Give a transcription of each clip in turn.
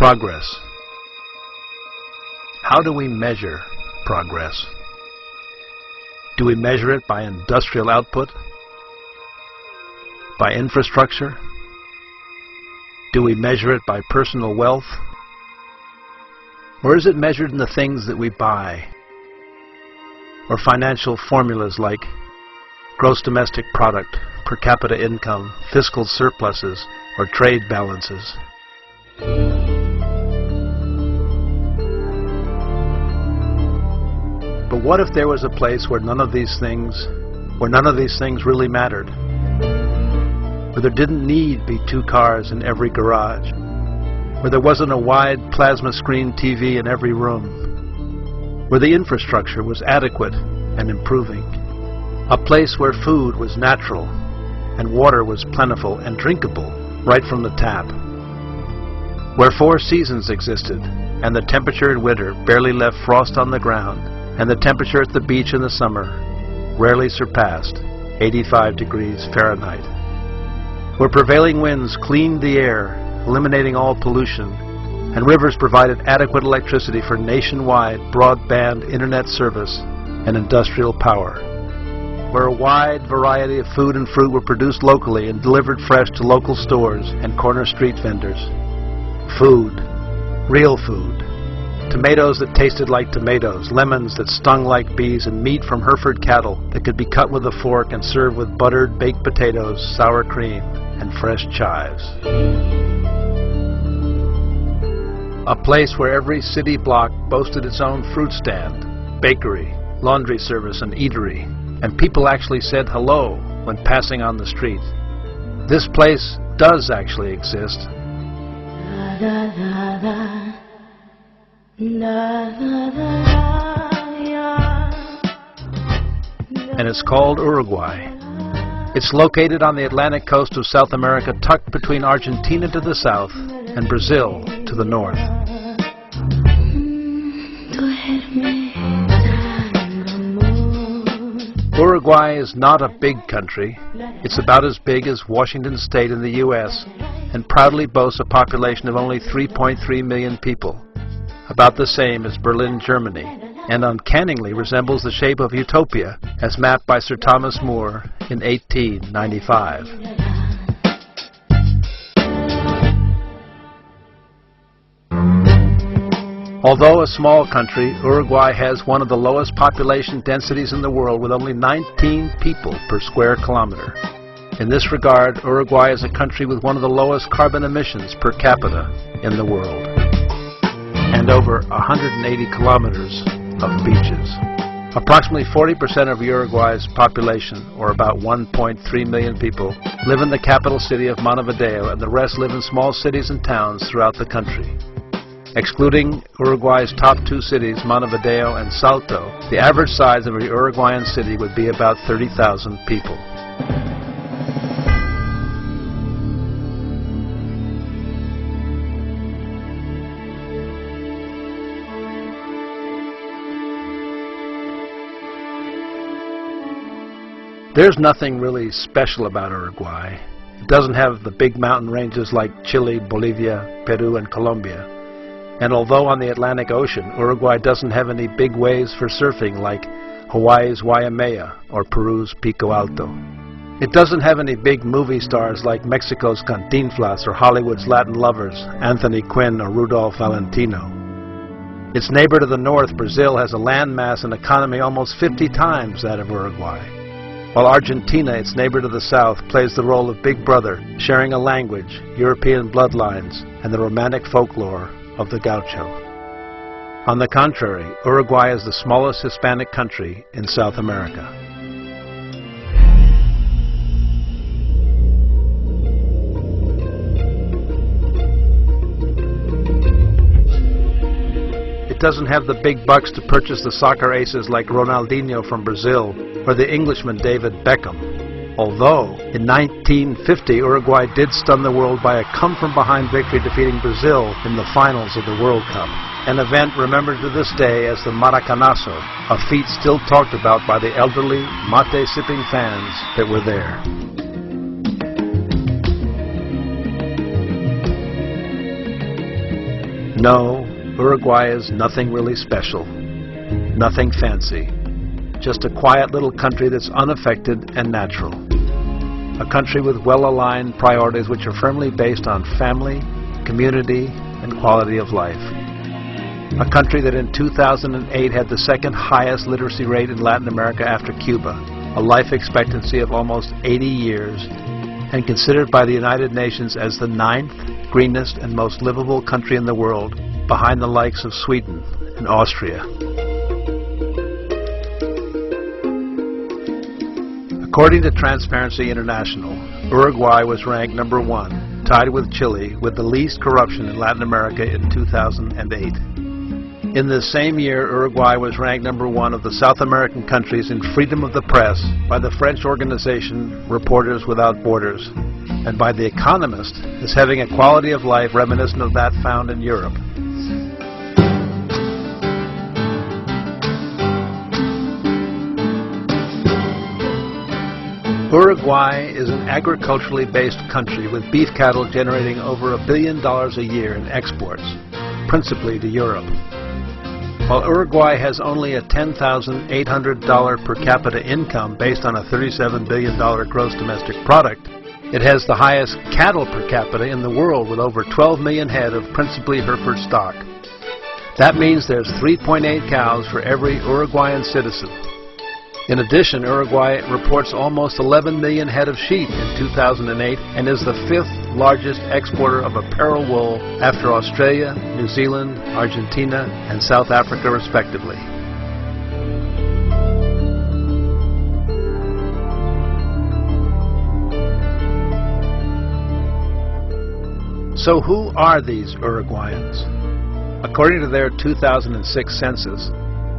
Progress. How do we measure progress? Do we measure it by industrial output? By infrastructure? Do we measure it by personal wealth? Or is it measured in the things that we buy? Or financial formulas like gross domestic product, per capita income, fiscal surpluses, or trade balances? But what if there was a place where none of these things really mattered? Where there didn't need be 2 cars in every garage? Where there wasn't a wide plasma screen TV in every room? Where the infrastructure was adequate and improving? A place where food was natural and water was plentiful and drinkable right from the tap? Where 4 seasons existed and the temperature in winter barely left frost on the ground, and the temperature at the beach in the summer rarely surpassed 85 degrees Fahrenheit. Where prevailing winds cleaned the air, eliminating all pollution, and rivers provided adequate electricity for nationwide broadband internet service and industrial power. Where a wide variety of food and fruit were produced locally and delivered fresh to local stores and corner street vendors. Food, real food. Tomatoes that tasted like tomatoes, lemons that stung like bees, and meat from Hereford cattle that could be cut with a fork and served with buttered baked potatoes, sour cream, and fresh chives. A place where every city block boasted its own fruit stand, bakery, laundry service, and eatery, and people actually said hello when passing on the street. This place does actually exist. And it's called Uruguay. It's located on the Atlantic coast of South America, tucked between Argentina to the south and Brazil to the north. Uruguay is not a big country. It's about as big as Washington State in the U.S. and proudly boasts a population of only 3.3 million people, about the same as Berlin, Germany, and uncannily resembles the shape of utopia as mapped by Sir Thomas More in 1895. Although a small country, Uruguay has one of the lowest population densities in the world, with only 19 people per square kilometer. In this regard, Uruguay is a country with one of the lowest carbon emissions per capita in the world, and over 180 kilometers of beaches. Approximately 40% of Uruguay's population, or about 1.3 million people, live in the capital city of Montevideo, and the rest live in small cities and towns throughout the country. Excluding Uruguay's top 2 cities, Montevideo and Salto, the average size of a Uruguayan city would be about 30,000 people. There's nothing really special about Uruguay. It doesn't have the big mountain ranges like Chile, Bolivia, Peru, and Colombia. And although on the Atlantic Ocean, Uruguay doesn't have any big waves for surfing like Hawaii's Waimea or Peru's Pico Alto. It doesn't have any big movie stars like Mexico's Cantinflas or Hollywood's Latin lovers, Anthony Quinn or Rudolph Valentino. Its neighbor to the north, Brazil, has a landmass and economy almost 50 times that of Uruguay. While Argentina, its neighbor to the south, plays the role of big brother, sharing a language, European bloodlines, and the romantic folklore of the gaucho. On the contrary, Uruguay is the smallest Hispanic country in South America. It doesn't have the big bucks to purchase the soccer aces like Ronaldinho from Brazil or the Englishman David Beckham. Although, in 1950, Uruguay did stun the world by a come-from-behind victory, defeating Brazil in the finals of the World Cup, an event remembered to this day as the Maracanazo, a feat still talked about by the elderly, mate-sipping fans that were there. No, Uruguay is nothing really special, nothing fancy, just a quiet little country that's unaffected and natural. A country with well-aligned priorities which are firmly based on family, community, and quality of life. A country that in 2008 had the second highest literacy rate in Latin America after Cuba, a life expectancy of almost 80 years, and considered by the United Nations as the 9th greenest and most livable country in the world, behind the likes of Sweden and Austria. According to Transparency International, Uruguay was ranked number 1, tied with Chile, with the least corruption in Latin America in 2008. In this same year, Uruguay was ranked number 1 of the South American countries in freedom of the press by the French organization Reporters Without Borders, and by The Economist as having a quality of life reminiscent of that found in Europe. Uruguay is an agriculturally based country with beef cattle generating over $1 billion a year in exports, principally to Europe. While Uruguay has only a $10,800 per capita income based on a $37 billion gross domestic product, it has the highest cattle per capita in the world with over 12 million head of principally Hereford stock. That means there's 3.8 cows for every Uruguayan citizen. In addition, Uruguay reports almost 11 million head of sheep in 2008 and is the 5th largest exporter of apparel wool after Australia, New Zealand, Argentina, and South Africa respectively. So who are these Uruguayans? According to their 2006 census,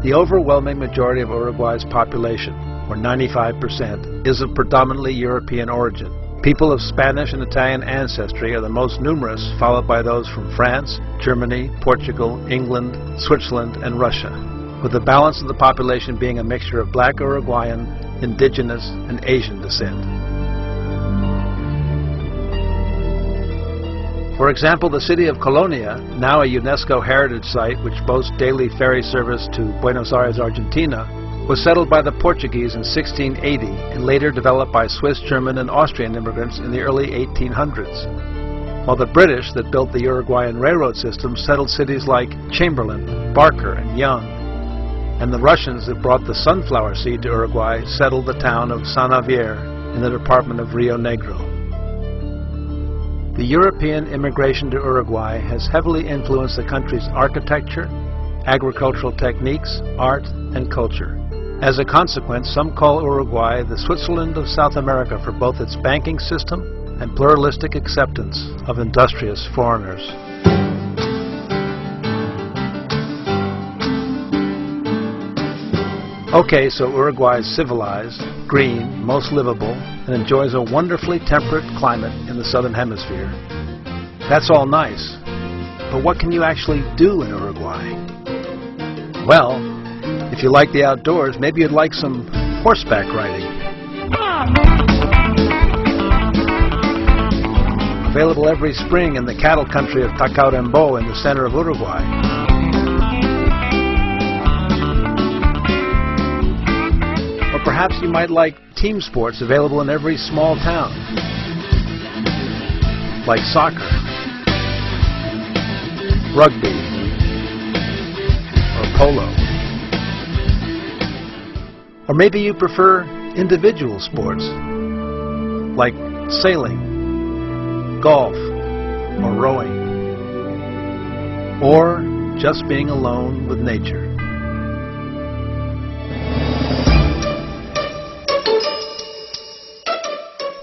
the overwhelming majority of Uruguay's population, or 95%, is of predominantly European origin. People of Spanish and Italian ancestry are the most numerous, followed by those from France, Germany, Portugal, England, Switzerland, and Russia, with the balance of the population being a mixture of black Uruguayan, indigenous, and Asian descent. For example, the city of Colonia, now a UNESCO heritage site which boasts daily ferry service to Buenos Aires, Argentina, was settled by the Portuguese in 1680 and later developed by Swiss, German, and Austrian immigrants in the early 1800s. While the British that built the Uruguayan railroad system settled cities like Chamberlain, Barker, and Young, and the Russians that brought the sunflower seed to Uruguay settled the town of San Javier in the department of Rio Negro. The European immigration to Uruguay has heavily influenced the country's architecture, agricultural techniques, art, and culture. As a consequence, some call Uruguay the Switzerland of South America for both its banking system and pluralistic acceptance of industrious foreigners. Okay, so Uruguay is civilized, green, most livable, and enjoys a wonderfully temperate climate in the southern hemisphere. That's all nice, but what can you actually do in Uruguay? Well, if you like the outdoors, maybe you'd like some horseback riding. Available every spring in the cattle country of Tacuarembó in the center of Uruguay. Perhaps you might like team sports available in every small town, like soccer, rugby, or polo. Or maybe you prefer individual sports, like sailing, golf, or rowing, or just being alone with nature.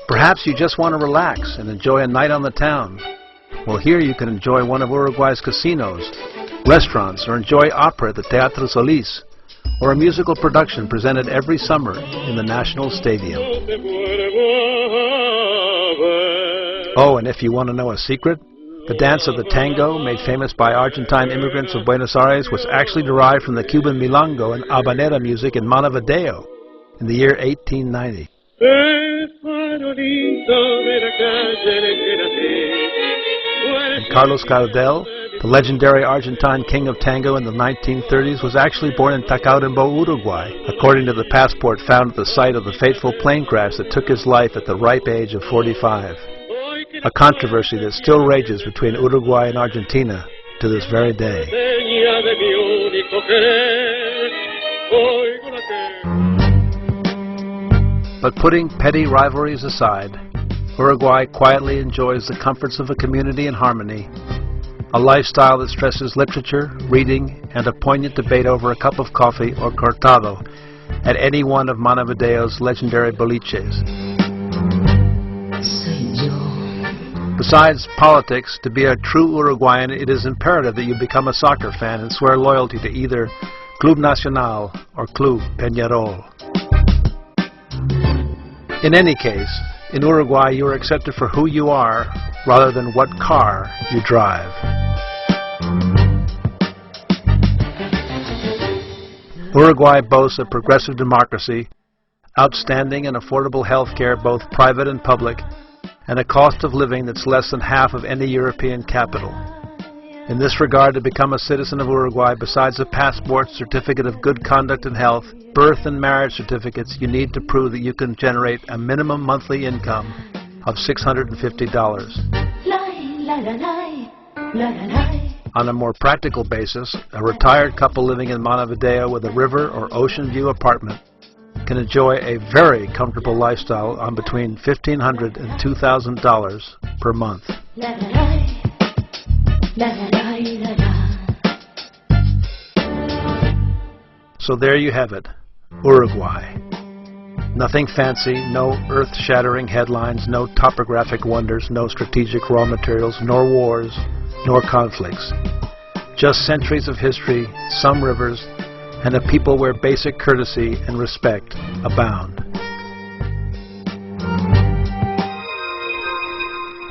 Perhaps you just want to relax and enjoy a night on the town. Well, here you can enjoy one of Uruguay's casinos, restaurants, or enjoy opera at the Teatro Solís, or a musical production presented every summer in the National Stadium. Oh, and if you want to know a secret, the dance of the tango, made famous by Argentine immigrants of Buenos Aires, was actually derived from the Cuban milonga and habanera music in Montevideo in the year 1890. And Carlos Gardel The legendary Argentine king of tango in the 1930s was actually born in Tacuarembó, Uruguay, according to the passport found at the site of the fateful plane crash that took his life at the ripe age of 45. A controversy that still rages between Uruguay and Argentina to this very day. But putting petty rivalries aside, Uruguay quietly enjoys the comforts of a community in harmony, a lifestyle that stresses literature, reading, and a poignant debate over a cup of coffee or cortado at any one of Montevideo's legendary boliches. Besides politics, to be a true Uruguayan, it is imperative that you become a soccer fan and swear loyalty to either Club Nacional or Club Peñarol. In any case, in Uruguay you are accepted for who you are rather than what car you drive. Uruguay boasts a progressive democracy, outstanding and affordable health care, both private and public, and a cost of living that's less than half of any European capital. In this regard, to become a citizen of Uruguay, besides a passport, certificate of good conduct and health, birth and marriage certificates, you need to prove that you can generate a minimum monthly income of $650. On a more practical basis, a retired couple living in Montevideo with a river or ocean view apartment can enjoy a very comfortable lifestyle on between $1,500 and $2,000 per month. So there you have it, Uruguay. Nothing fancy, no earth-shattering headlines, no topographic wonders, no strategic raw materials, nor wars, nor conflicts. Just centuries of history, some rivers, and a people where basic courtesy and respect abound.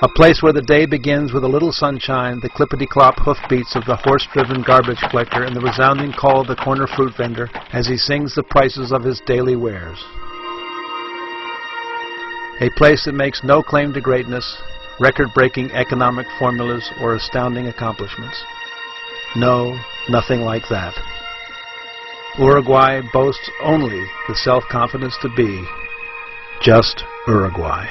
A place where the day begins with a little sunshine, the clippity-clop hoofbeats of the horse-driven garbage collector, and the resounding call of the corner fruit vendor as he sings the prices of his daily wares. A place that makes no claim to greatness, record-breaking economic formulas, or astounding accomplishments. No, nothing like that. Uruguay boasts only the self-confidence to be just Uruguay.